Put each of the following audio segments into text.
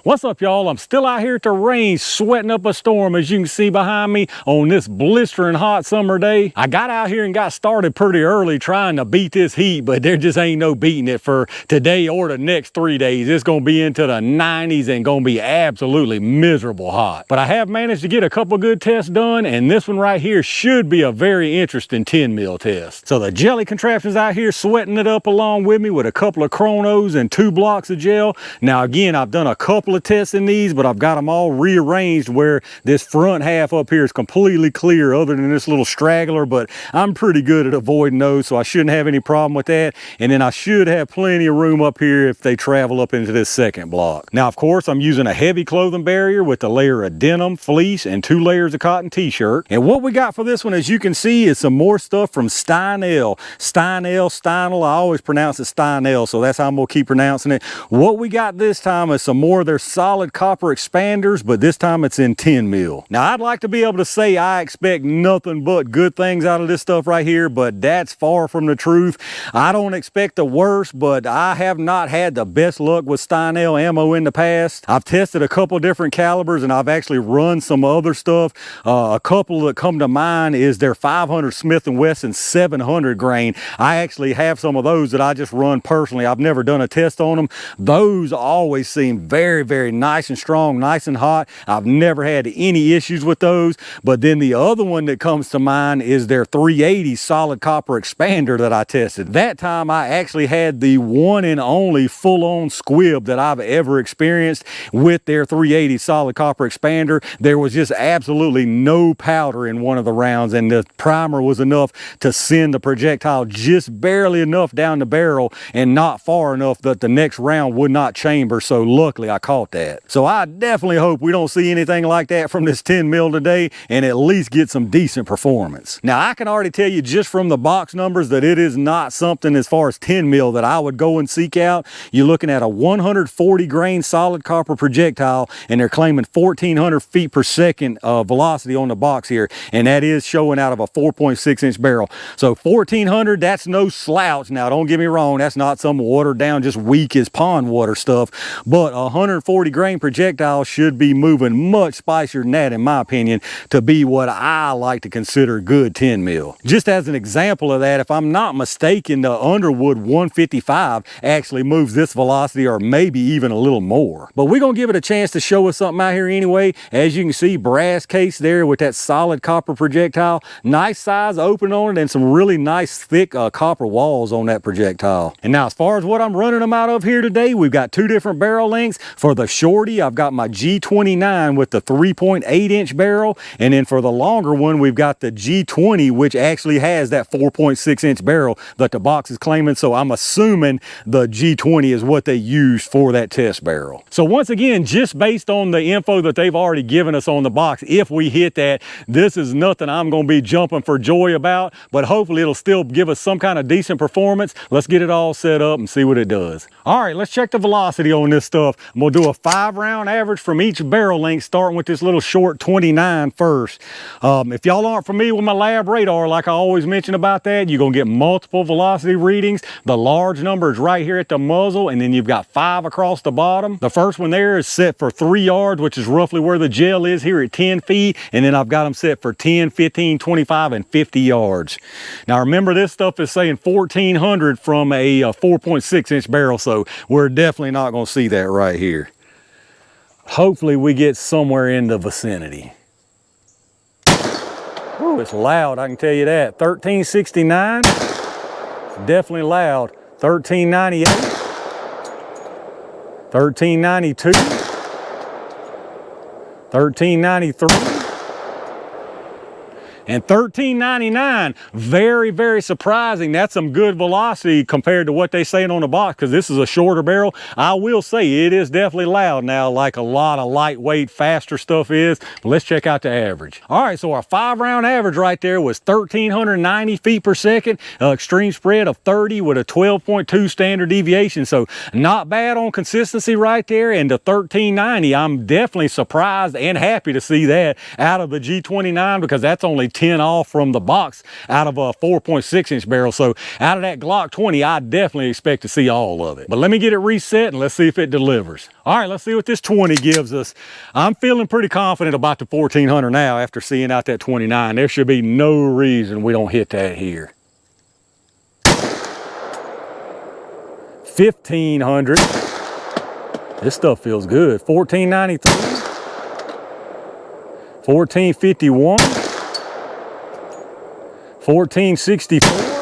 What's up, y'all? I'm still out here at the range sweating up a storm, as you can see behind me on this blistering hot summer day. I got out here and got started pretty early trying to beat this heat, but there just ain't no beating it for today or the next 3 days. It's gonna be into the 90s and gonna be absolutely miserable hot. But I have managed to get a couple good tests done, and this one right here should be a very interesting 10 mil test. So the jelly contraption's out here sweating it up along with me with a couple of chronos and 2 blocks of gel. Now again, I've done a couple of tests in these, but I've got them all rearranged where this front half up here is completely clear other than this little straggler, but I'm pretty good at avoiding those, so I shouldn't have any problem with that. And then I should have plenty of room up here if they travel up into this second block. Now, of course, I'm using a heavy clothing barrier with a layer of denim, fleece, and 2 layers of cotton t-shirt. And what we got for this one, as you can see, is some more stuff from Steinel. Steinel, I always pronounce it Steinel, so that's how I'm gonna keep pronouncing it. What we got this time is some more of their solid copper expanders, but this time it's in 10 mil. Now, I'd like to be able to say I expect nothing but good things out of this stuff right here, but that's far from the truth. I don't expect the worst, but I have not had the best luck with Steinel ammo in the past. I've tested a couple different calibers, and I've actually run some other stuff. A couple that come to mind is their 500 Smith & Wesson 700 grain. I actually have some of those that I just run personally. I've never done a test on them. Those always seem very, very nice and strong, nice and hot. I've never had any issues with those. But then the other one that comes to mind is their 380 solid copper expander that I tested. That time I actually had the one and only full-on squib that I've ever experienced with their 380 solid copper expander. There was just absolutely no powder in one of the rounds, and the primer was enough to send the projectile just barely enough down the barrel and not far enough that the next round would not chamber. So luckily I caught that. So I definitely hope we don't see anything like that from this 10 mil today, and at least get some decent performance. Now, I can already tell you just from the box numbers that it is not something as far as 10 mil that I would go and seek out. You're looking at a 140 grain solid copper projectile, and they're claiming 1400 feet per second velocity on the box here, and that is showing out of a 4.6 inch barrel. So 1400, that's no slouch. Now, don't get me wrong, that's not some watered down, just weak as pond water stuff, but 140 grain projectile should be moving much spicier than that, in my opinion, to be what I like to consider good 10 mil. Just as an example of that, if I'm not mistaken, the Underwood 155 actually moves this velocity, or maybe even a little more. But we're gonna give it a chance to show us something out here anyway. As you can see, brass case there with that solid copper projectile, nice size open on it, and some really nice thick copper walls on that projectile. And now, as far as what I'm running them out of here today, we've got 2 different barrel lengths. For the shorty, I've got my G29 with the 3.8 inch barrel, and then for the longer one, we've got the G20, which actually has that 4.6 inch barrel that the box is claiming. So I'm assuming the G20 is what they used for that test barrel. So once again, just based on the info that they've already given us on the box, if we hit that, this is nothing I'm going to be jumping for joy about, but hopefully it'll still give us some kind of decent performance. Let's get it all set up and see what it does. All right, let's check the velocity on this stuff. I'm going to do a 5-round average from each barrel length, starting with this little short 29 first. If y'all aren't familiar with my lab radar, like I always mention about that, you're going to get multiple velocity readings. The large number is right here at the muzzle, and then you've got 5 across the bottom. The first one there is set for 3 yards, which is roughly where the gel is here at 10 feet. And then I've got them set for 10, 15, 25, and 50 yards. Now remember, this stuff is saying 1400 from a 4.6 inch barrel, so we're definitely not going to see that right here. Hopefully we get somewhere in the vicinity. Ooh, it's loud, I can tell you that. 1369, it's definitely loud. 1398, 1392, 1393, and 1399. Very, very surprising. That's some good velocity compared to what they saying on the box, because this is a shorter barrel. I will say it is definitely loud now, like a lot of lightweight, faster stuff is. But let's check out the average. All right, so our 5-round average right there was 1390 feet per second, extreme spread of 30 with a 12.2 standard deviation. So not bad on consistency right there. And the 1390, I'm definitely surprised and happy to see that out of the G29, because that's only 10 off from the box out of a 4.6 inch barrel. So out of that Glock 20, I definitely expect to see all of it. But let me get it reset and let's see if it delivers. All right, let's see what this 20 gives us. I'm feeling pretty confident about the 1400 now after seeing out that 29. There should be no reason we don't hit that here. 1500. This stuff feels good. 1493. 1451. 1464.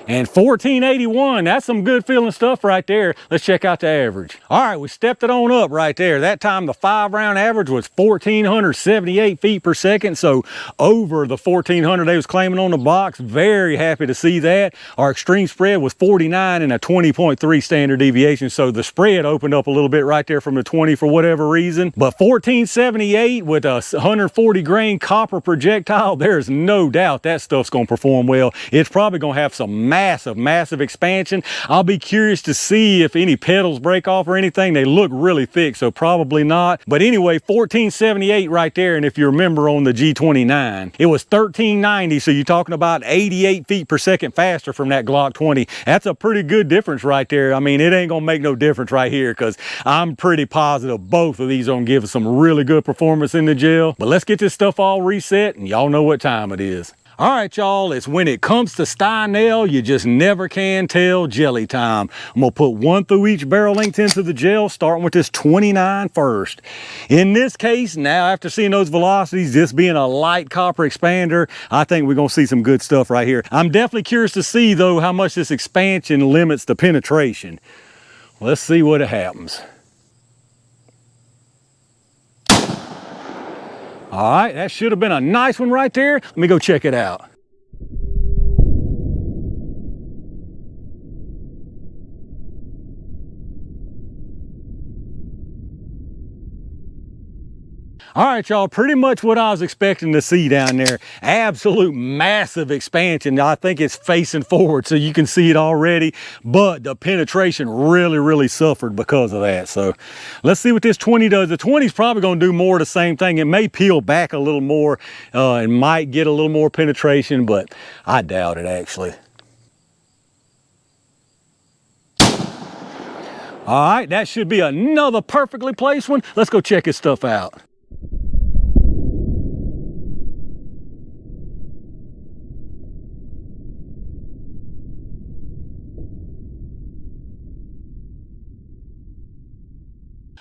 And 1481, that's some good feeling stuff right there. Let's check out the average. All right, we stepped it on up right there. That time the 5-round average was 1,478 feet per second, so over the 1,400 they was claiming on the box. Very happy to see that. Our extreme spread was 49 and a 20.3 standard deviation, so the spread opened up a little bit right there from the 20 for whatever reason. But 1478 with a 140 grain copper projectile, there's no doubt that stuff's gonna perform well. It's probably gonna have some massive expansion. I'll be curious to see if any pedals break off or anything. They look really thick, so probably not. But anyway, 1478 right there. And if you remember on the G29, it was 1390. So you're talking about 88 feet per second faster from that Glock 20. That's a pretty good difference right there. I mean, it ain't gonna make no difference right here because I'm pretty positive both of these are gonna give us some really good performance in the gel. But let's get this stuff all reset and y'all know what time it is. All right, y'all, it's when it comes to Steinel, you just never can tell jelly time. I'm gonna put one through each barrel length into the gel, starting with this 29 first. In this case, now after seeing those velocities, this being a light copper expander, I think we're gonna see some good stuff right here. I'm definitely curious to see though how much this expansion limits the penetration. Let's see what happens. All right, that should have been a nice one right there. Let me go check it out. All right, y'all, pretty much what I was expecting to see down there. Absolute massive expansion. I think it's facing forward, so you can see it already, but the penetration really suffered because of that. So let's see what this 20 does. The 20 is probably gonna do more of the same thing. It may peel back a little more and might get a little more penetration, but I doubt it actually. All right, that should be another perfectly placed one. Let's go check this stuff out.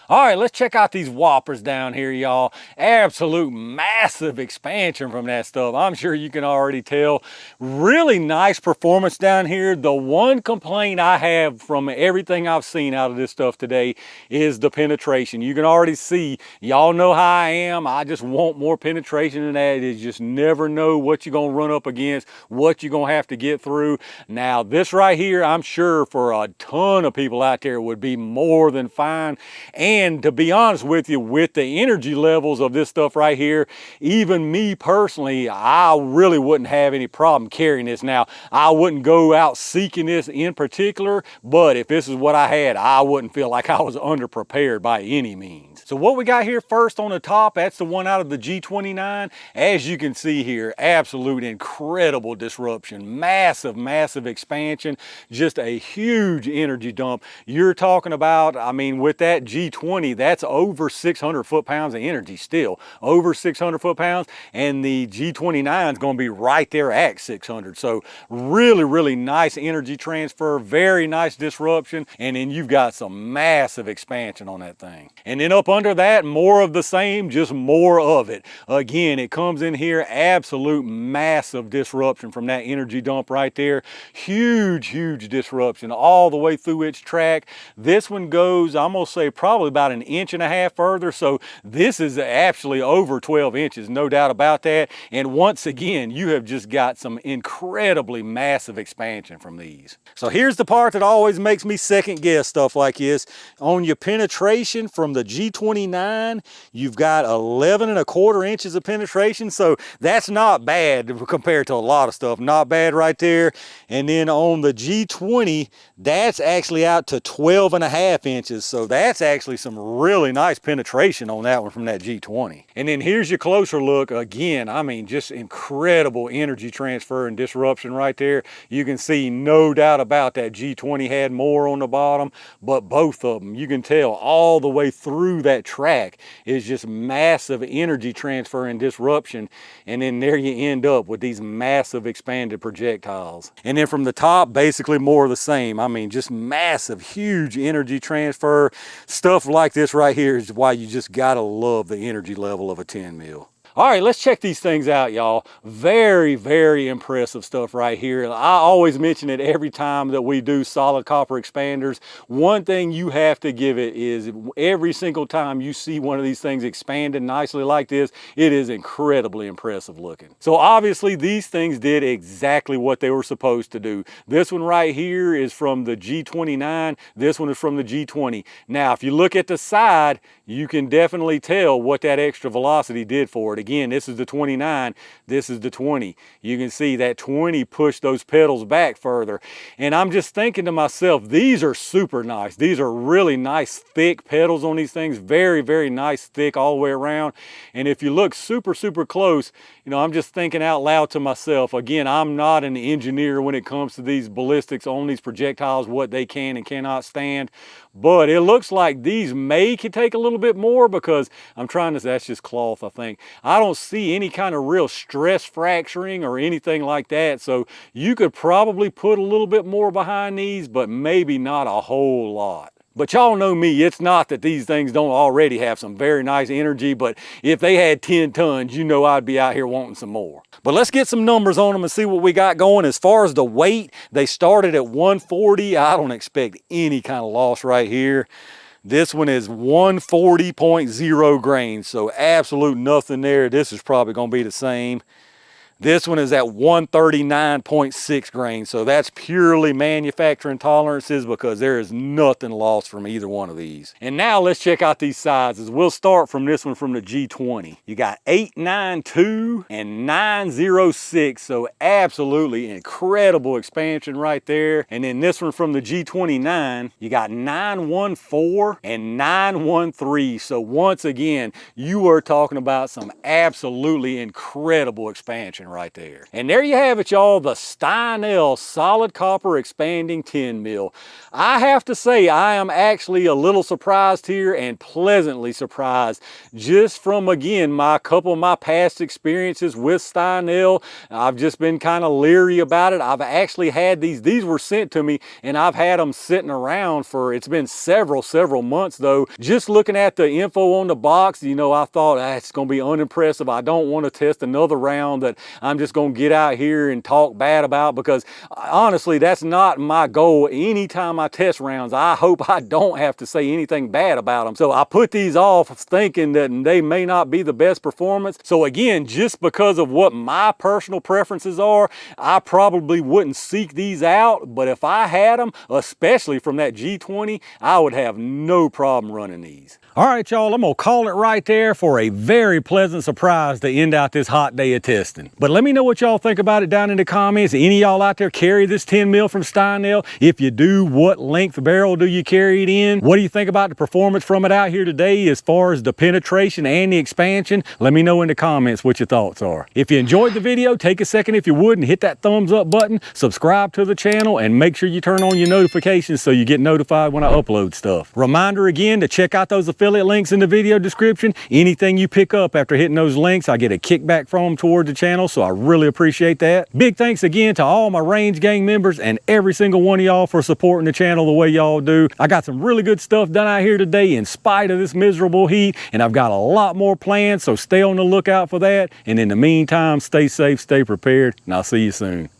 All right, let's check out these whoppers down here, y'all. Absolute massive expansion from that stuff. I'm sure you can already tell. Really nice performance down here. The one complaint I have from everything I've seen out of this stuff today is the penetration. You can already see, y'all know how I am. I just want more penetration than that. You just never know what you're gonna run up against, what you're gonna have to get through. Now, this right here, I'm sure for a ton of people out there would be more than fine. And to be honest with you, with the energy levels of this stuff right here, even me personally, I really wouldn't have any problem carrying this. Now, I wouldn't go out seeking this in particular, but if this is what I had, I wouldn't feel like I was underprepared by any means. So what we got here first on the top, that's the one out of the G29. As you can see here, absolute incredible disruption, massive expansion, just a huge energy dump. You're talking about, I mean, with that G20, that's over 600 foot-pounds of energy still, over 600 foot-pounds, and the G29 is going to be right there at 600. So really nice energy transfer, very nice disruption, and then you've got some massive expansion on that thing. And then up under that, more of the same, just more of it. Again, it comes in here, absolute massive disruption from that energy dump right there. Huge disruption all the way through its track. This one goes, I'm gonna say probably about an inch and a half further, so this is actually over 12 inches, no doubt about that. And once again, you have just got some incredibly massive expansion from these. So here's the part that always makes me second guess stuff like this. On your penetration from the G20 G29, you've got 11¼ inches of penetration. So that's not bad compared to a lot of stuff. Not bad right there. And then on the G20, that's actually out to 12½ inches. So that's actually some really nice penetration on that one from that G20. And then here's your closer look. Again, I mean, just incredible energy transfer and disruption right there. You can see no doubt about that G20 had more on the bottom, but both of them, you can tell all the way through that track is just massive energy transfer and disruption. And then there you end up with these massive expanded projectiles. And then from the top, basically more of the same. I mean, just massive, huge energy transfer. Stuff like this right here is why you just gotta love the energy level of a 10 mil. All right, let's check these things out, y'all. Very, very impressive stuff right here. I always mention it every time that we do solid copper expanders. One thing you have to give it is every single time you see one of these things expanded nicely like this, it is incredibly impressive looking. So obviously these things did exactly what they were supposed to do. This one right here is from the G29. This one is from the G20. Now, if you look at the side, you can definitely tell what that extra velocity did for it. Again, this is the 29, this is the 20. You can see that 20 pushed those pedals back further. And I'm just thinking to myself, these are super nice. These are really nice, thick pedals on these things. Very, very nice, thick all the way around. And if you look super, super close, you know, I'm just thinking out loud to myself. Again, I'm not an engineer when it comes to these ballistics on these projectiles, what they can and cannot stand. But it looks like these could take a little bit more, because I'm trying to, that's just cloth, I think. I don't see any kind of real stress fracturing or anything like that. So you could probably put a little bit more behind these, but maybe not a whole lot. But y'all know me, it's not that these things don't already have some very nice energy, but if they had 10 tons, you know I'd be out here wanting some more. But let's get some numbers on them and see what we got going. As far as the weight, they started at 140. I don't expect any kind of loss right here. This one is 140.0 grains, so absolute nothing there. This is probably gonna be the same. This one is at 139.6 grains, so that's purely manufacturing tolerances, because there is nothing lost from either one of these. And now let's check out these sizes. We'll start from this one from the G20. You got 892 and 906, so absolutely incredible expansion right there. And then this one from the G29, you got 914 and 913. So once again, you are talking about some absolutely incredible expansion right there. And there you have it, y'all, the Steinel solid copper expanding 10 mil. I have to say, I am actually a little surprised here, and pleasantly surprised, just from, again, couple of my past experiences with Steinel. I've just been kind of leery about it. I've actually had these were sent to me, and I've had them sitting around for, it's been several months though. Just looking at the info on the box, you know, I thought, it's gonna be unimpressive. I don't want to test another round that I'm just gonna get out here and talk bad about, because honestly, that's not my goal. Anytime I test rounds, I hope I don't have to say anything bad about them. So I put these off thinking that they may not be the best performance. So again, just because of what my personal preferences are, I probably wouldn't seek these out. But if I had them, especially from that G20, I would have no problem running these. All right, y'all, I'm gonna call it right there for a very pleasant surprise to end out this hot day of testing. But let me know what y'all think about it down in the comments. Any of y'all out there carry this 10 mil from Steinel? If you do, what length barrel do you carry it in? What do you think about the performance from it out here today as far as the penetration and the expansion? Let me know in the comments what your thoughts are. If you enjoyed the video, take a second if you would and hit that thumbs up button, subscribe to the channel, and make sure you turn on your notifications so you get notified when I upload stuff. Reminder again to check out those affiliate links in the video description. Anything you pick up after hitting those links, I get a kickback from them towards the channel, so I really appreciate that. Big thanks again to all my Range Gang members and every single one of y'all for supporting the channel the way y'all do. I got some really good stuff done out here today in spite of this miserable heat, and I've got a lot more planned, so stay on the lookout for that. And in the meantime, stay safe, stay prepared, and I'll see you soon.